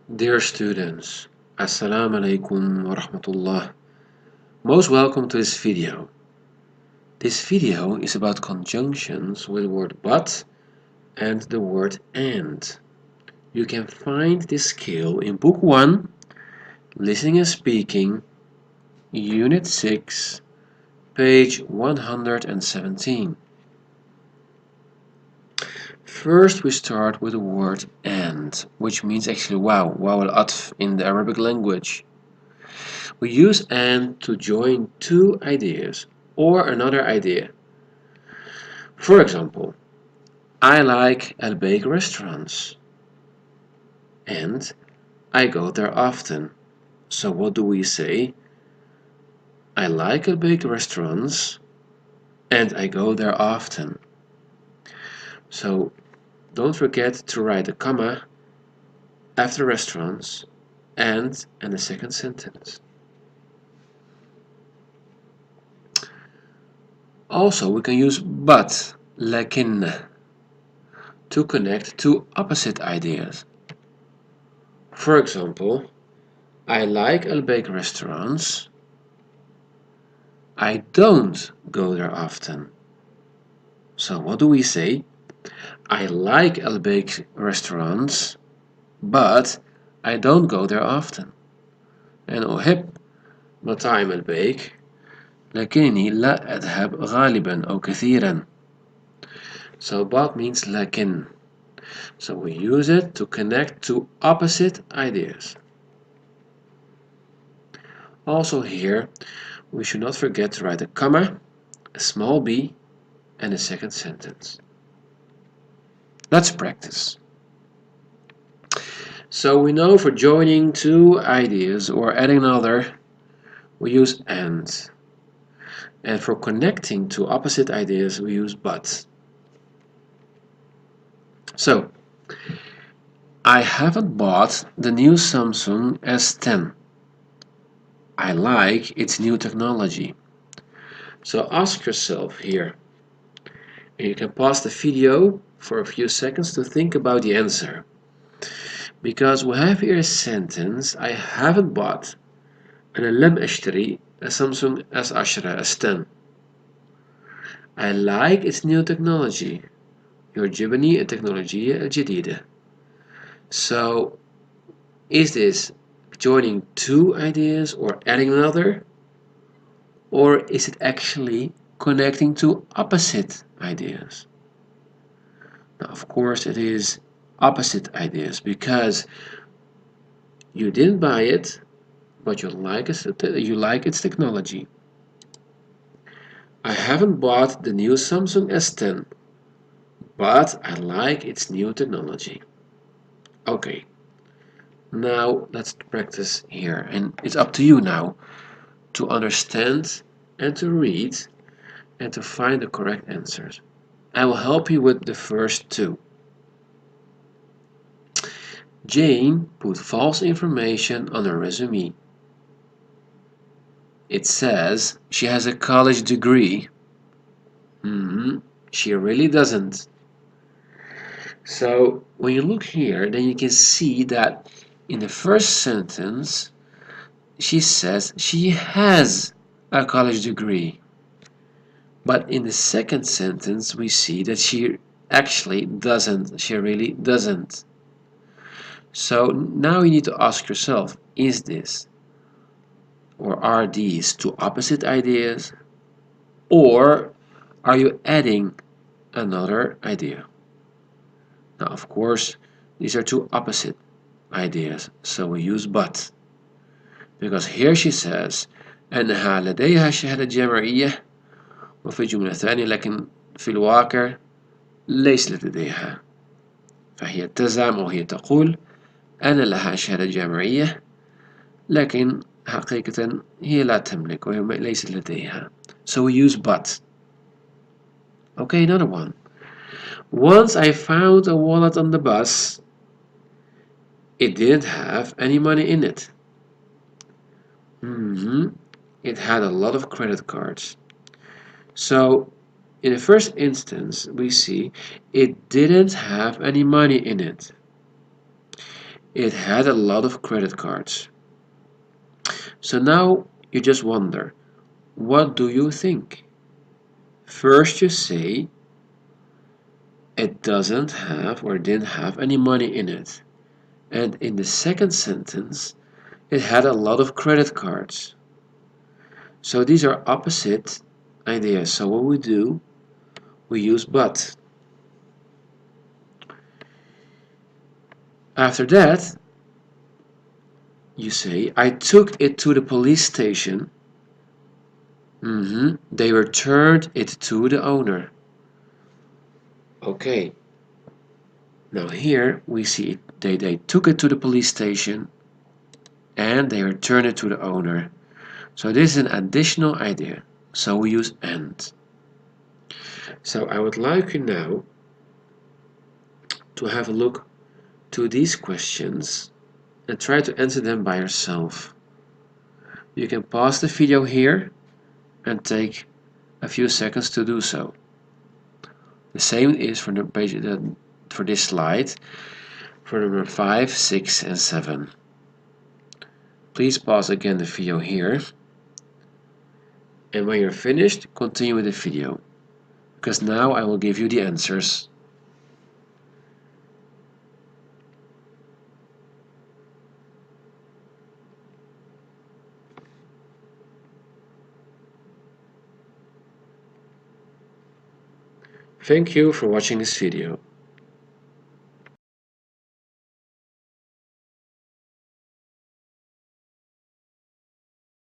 Dear students, Assalamu alaikum wa rahmatullah. Most welcome to this video. This video is about conjunctions with the word but and the word and. You can find this skill in Book 1, Listening and Speaking, Unit 6, page 117. First we start with the word and, which means actually wow al-atf in the Arabic language. We use and to join two ideas or another idea. For example, I like Al-Baik restaurants and I go there often. So what do we say? I like Al-Baik restaurants and I go there often. So don't forget to write a comma after restaurants and the second sentence. Also, we can use but, لكن, to connect two opposite ideas. For example, I like Al-Baik restaurants. I don't go there often. So what do we say? I like Al-Baik restaurants, but I don't go there often. أنا أحب مطاعم البيك لكنني لا أذهب غالبا أو كثيرا. So but means لكن. So we use it to connect two opposite ideas. Also here, we should not forget to write a comma, a small b, and a second sentence. Let's practice. So we know for joining two ideas or adding another, we use and. And for connecting two opposite ideas, we use but. So, I haven't bought the new Samsung S10. I like its new technology. So ask yourself here, and you can pause the video for a few seconds to think about the answer. Because we have here a sentence, I haven't bought أنا لم أشتري a Samsung S10 S10. I like its new technology. يعجبني التكنولوجيا الجديدة. So, is this joining two ideas or adding another? Or is it actually connecting two opposite ideas? Now, of course, it is opposite ideas because you didn't buy it, but you like its technology. I haven't bought the new Samsung S10, but I like its new technology. Okay, now let's practice here, and it's up to you now to understand and to read and to find the correct answers. I will help you with the first two. Jane put false information on her resume. It says she has a college degree. She really doesn't. So when you look here, then you can see that in the first sentence, she says she has a college degree. But in the second sentence, we see that she actually doesn't. She really doesn't. So now you need to ask yourself, is this or are these two opposite ideas? Or are you adding another idea? Now, of course, these are two opposite ideas, so we use but. Because here she says أنها لديها شهادة جامعية وفي جملة ثانية لكن في الواقع ليست لديها. فهي تزعم أو هي تقول أنا لها شهادة جامعية لكن حقيقة هي لا تملك وهي ليست لديها. So we use but. Okay, another one. Once I found a wallet on the bus. It didn't have any money in it. It had a lot of credit cards. So, in the first instance, we see it didn't have any money in it. It had a lot of credit cards. So now you just wonder, what do you think? First you say it doesn't have or didn't have any money in it. And in the second sentence, it had a lot of credit cards. So these are opposite ideas. So what we do, we use but. After that, you say, I took it to the police station. They returned it to the owner. Okay. Now here we see they took it to the police station and they returned it to the owner. So this is an additional idea. So we use and. So I would like you now to have a look to these questions and try to answer them by yourself. You can pause the video here and take a few seconds to do so. The same is for for this slide for number 5, 6 and 7. Please pause again the video here, and when you're finished, continue with the video, because now I will give you the answers. Thank you for watching this video.